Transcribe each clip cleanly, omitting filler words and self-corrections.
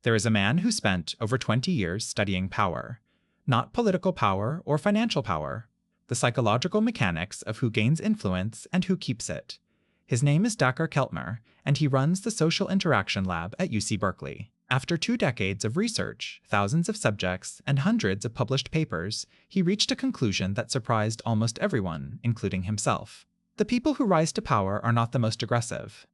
There is a man who spent over 20 years studying power, not political power or financial power, the psychological mechanics of who gains influence and who keeps it. His name is Dacher Keltner, and he runs the Social Interaction Lab at UC Berkeley. After 2 decades of research, thousands of subjects, and hundreds of published papers, he reached a conclusion that surprised almost everyone, including himself. The people who rise to power are not the most aggressive.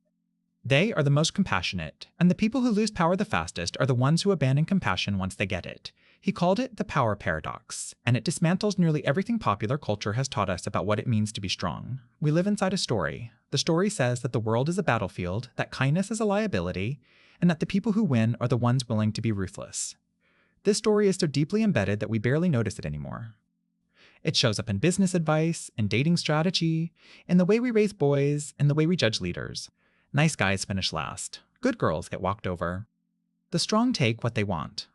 They are the most compassionate, and the people who lose power the fastest are the ones who abandon compassion once they get it. He called it the power paradox, and it dismantles nearly everything popular culture has taught us about what it means to be strong. We live inside a story. The story says that the world is a battlefield, that kindness is a liability, and that the people who win are the ones willing to be ruthless. This story is so deeply embedded that we barely notice it anymore. It shows up in business advice, in dating strategy, in the way we raise boys, in the way we judge leaders. Nice guys finish last. Good girls get walked over. The strong take what they want.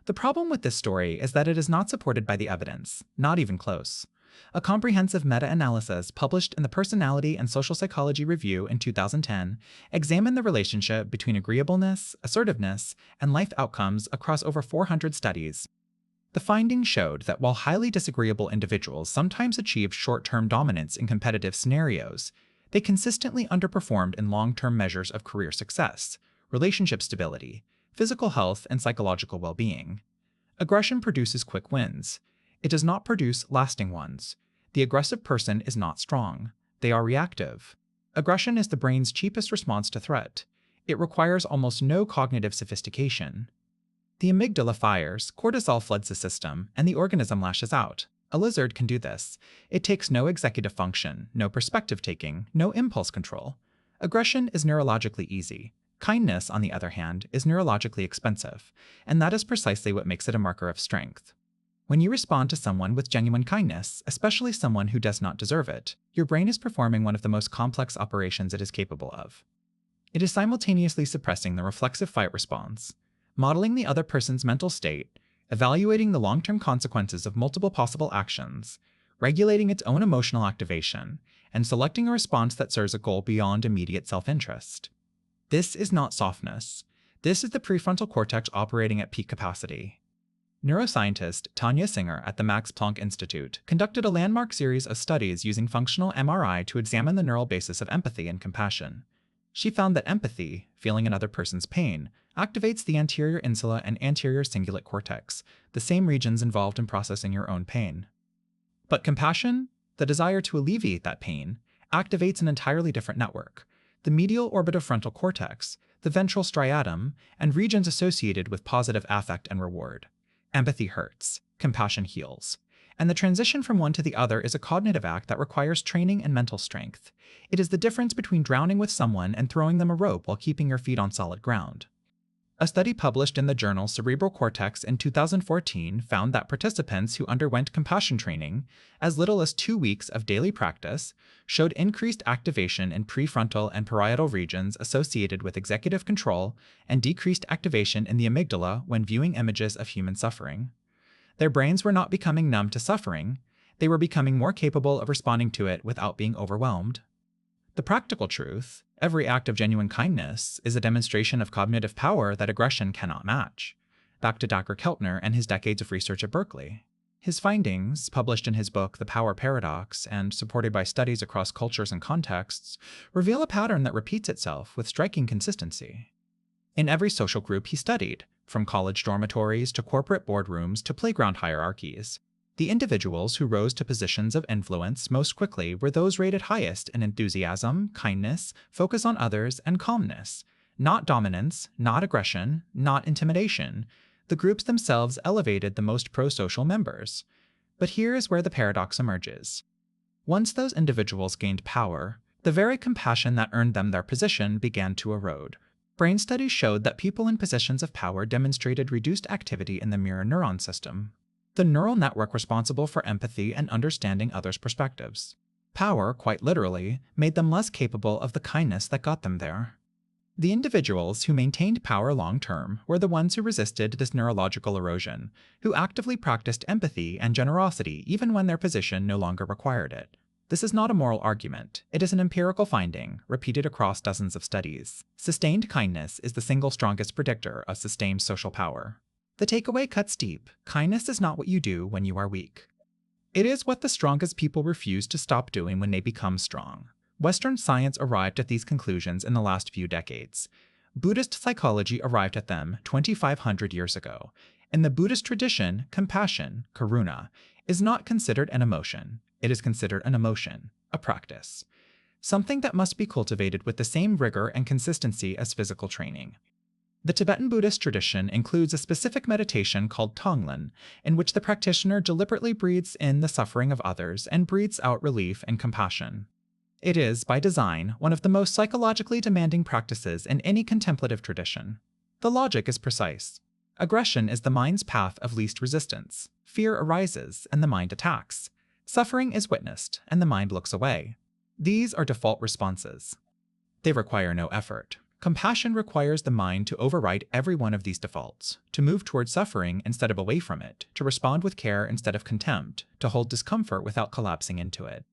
The problem with this story is that it is not supported by the evidence, not even close. A comprehensive meta-analysis published in the Personality and Social Psychology Review in 2010 examined the relationship between agreeableness, assertiveness, and life outcomes across over 400 studies. The findings showed that while highly disagreeable individuals sometimes achieved short-term dominance in competitive scenarios, they consistently underperformed in long-term measures of career success, relationship stability, physical health, and psychological well-being. Aggression produces quick wins. It does not produce lasting ones. The aggressive person is not strong. They are reactive. Aggression is the brain's cheapest response to threat. It requires almost no cognitive sophistication. The amygdala fires, cortisol floods the system, and the organism lashes out. A lizard can do this. It takes no executive function, no perspective taking, no impulse control. Aggression is neurologically easy. Kindness, on the other hand, is neurologically expensive, and that is precisely what makes it a marker of strength. When you respond to someone with genuine kindness, especially someone who does not deserve it, your brain is performing one of the most complex operations it is capable of. It is simultaneously suppressing the reflexive fight response, modeling the other person's mental state, evaluating the long-term consequences of multiple possible actions, regulating its own emotional activation, and selecting a response that serves a goal beyond immediate self-interest. This is not softness. This is the prefrontal cortex operating at peak capacity. Neuroscientist Tanya Singer at the Max Planck Institute conducted a landmark series of studies using functional MRI to examine the neural basis of empathy and compassion. She found that empathy, feeling another person's pain, activates the anterior insula and anterior cingulate cortex, the same regions involved in processing your own pain. But compassion, the desire to alleviate that pain, activates an entirely different network: the medial orbitofrontal cortex, the ventral striatum, and regions associated with positive affect and reward. Empathy hurts, compassion heals. And the transition from one to the other is a cognitive act that requires training and mental strength. It is the difference between drowning with someone and throwing them a rope while keeping your feet on solid ground. A study published in the journal Cerebral Cortex in 2014 found that participants who underwent compassion training, as little as 2 weeks of daily practice, showed increased activation in prefrontal and parietal regions associated with executive control and decreased activation in the amygdala when viewing images of human suffering. Their brains were not becoming numb to suffering, they were becoming more capable of responding to it without being overwhelmed. The practical truth, every act of genuine kindness, is a demonstration of cognitive power that aggression cannot match. Back to Dacher Keltner and his decades of research at Berkeley. His findings, published in his book The Power Paradox and supported by studies across cultures and contexts, reveal a pattern that repeats itself with striking consistency. In every social group he studied, from college dormitories to corporate boardrooms to playground hierarchies, the individuals who rose to positions of influence most quickly were those rated highest in enthusiasm, kindness, focus on others, and calmness. Not dominance, not aggression, not intimidation. The groups themselves elevated the most pro-social members. But here is where the paradox emerges. Once those individuals gained power, the very compassion that earned them their position began to erode. Brain studies showed that people in positions of power demonstrated reduced activity in the mirror neuron system, the neural network responsible for empathy and understanding others' perspectives. Power, quite literally, made them less capable of the kindness that got them there. The individuals who maintained power long-term were the ones who resisted this neurological erosion, who actively practiced empathy and generosity even when their position no longer required it. This is not a moral argument. It is an empirical finding, repeated across dozens of studies. Sustained kindness is the single strongest predictor of sustained social power. The takeaway cuts deep. Kindness is not what you do when you are weak. It is what the strongest people refuse to stop doing when they become strong. Western science arrived at these conclusions in the last few decades. Buddhist psychology arrived at them 2,500 years ago. In the Buddhist tradition, compassion, karuna, is not considered an emotion. It is considered an emotion, a practice, something that must be cultivated with the same rigor and consistency as physical training. The Tibetan Buddhist tradition includes a specific meditation called Tonglen, in which the practitioner deliberately breathes in the suffering of others and breathes out relief and compassion. It is, by design, one of the most psychologically demanding practices in any contemplative tradition. The logic is precise. Aggression is the mind's path of least resistance. Fear arises, and the mind attacks. Suffering is witnessed, and the mind looks away. These are default responses. They require no effort. Compassion requires the mind to override every one of these defaults, to move toward suffering instead of away from it, to respond with care instead of contempt, to hold discomfort without collapsing into it.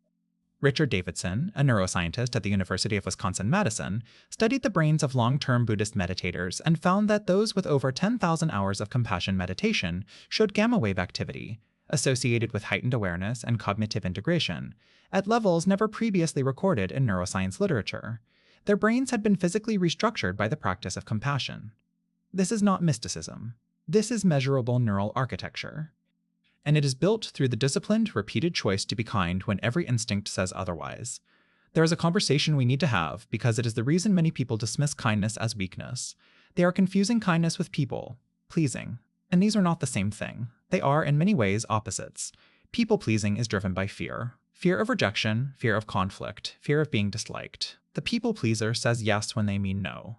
Richard Davidson, a neuroscientist at the University of Wisconsin-Madison, studied the brains of long-term Buddhist meditators and found that those with over 10,000 hours of compassion meditation showed gamma-wave activity, associated with heightened awareness and cognitive integration, at levels never previously recorded in neuroscience literature. Their brains had been physically restructured by the practice of compassion. This is not mysticism. This is measurable neural architecture. And it is built through the disciplined, repeated choice to be kind when every instinct says otherwise. There is a conversation we need to have because it is the reason many people dismiss kindness as weakness. They are confusing kindness with people, pleasing. And these are not the same thing. They are, in many ways, opposites. People-pleasing is driven by fear. Fear of rejection, fear of conflict, fear of being disliked. The people-pleaser says yes when they mean no.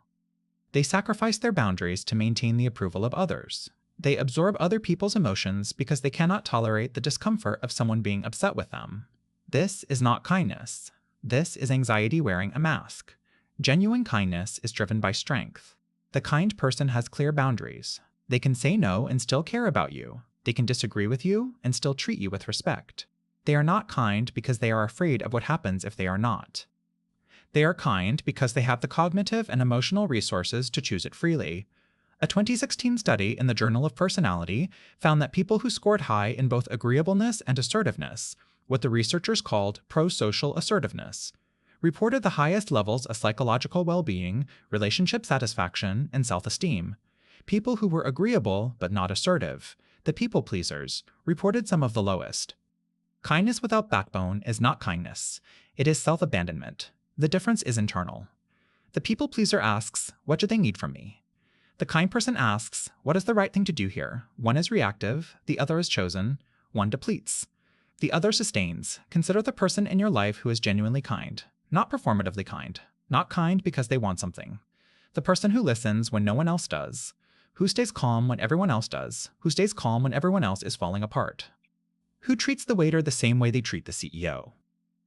They sacrifice their boundaries to maintain the approval of others. They absorb other people's emotions because they cannot tolerate the discomfort of someone being upset with them. This is not kindness. This is anxiety wearing a mask. Genuine kindness is driven by strength. The kind person has clear boundaries. They can say no and still care about you. They can disagree with you and still treat you with respect. They are not kind because they are afraid of what happens if they are not. They are kind because they have the cognitive and emotional resources to choose it freely. A 2016 study in the Journal of Personality found that people who scored high in both agreeableness and assertiveness, what the researchers called pro-social assertiveness, reported the highest levels of psychological well-being, relationship satisfaction, and self-esteem. People who were agreeable but not assertive, the people-pleasers, reported some of the lowest. Kindness without backbone is not kindness. It is self-abandonment. The difference is internal. The people-pleaser asks, "What do they need from me?" The kind person asks, "What is the right thing to do here?" One is reactive, the other is chosen, one depletes. The other sustains. Consider the person in your life who is genuinely kind, not performatively kind, not kind because they want something. The person who listens when no one else does, who stays calm when everyone else does, who stays calm when everyone else is falling apart. Who treats the waiter the same way they treat the CEO.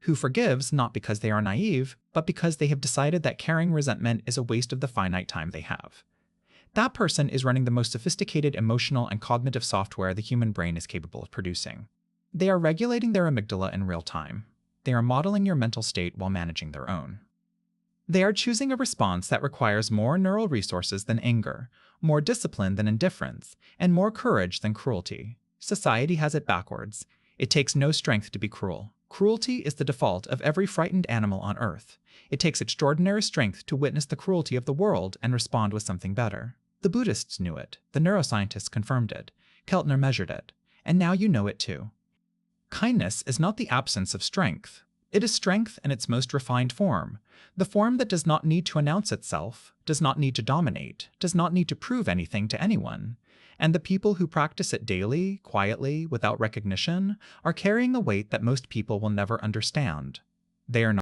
Who forgives not because they are naive, but because they have decided that carrying resentment is a waste of the finite time they have. That person is running the most sophisticated emotional and cognitive software the human brain is capable of producing. They are regulating their amygdala in real time. They are modeling your mental state while managing their own. They are choosing a response that requires more neural resources than anger, more discipline than indifference, and more courage than cruelty. Society has it backwards. It takes no strength to be cruel. Cruelty is the default of every frightened animal on Earth. It takes extraordinary strength to witness the cruelty of the world and respond with something better. The Buddhists knew it. The neuroscientists confirmed it. Keltner measured it. And now you know it too. Kindness is not the absence of strength. It is strength in its most refined form, the form that does not need to announce itself, does not need to dominate, does not need to prove anything to anyone. And the people who practice it daily, quietly, without recognition, are carrying a weight that most people will never understand. They are not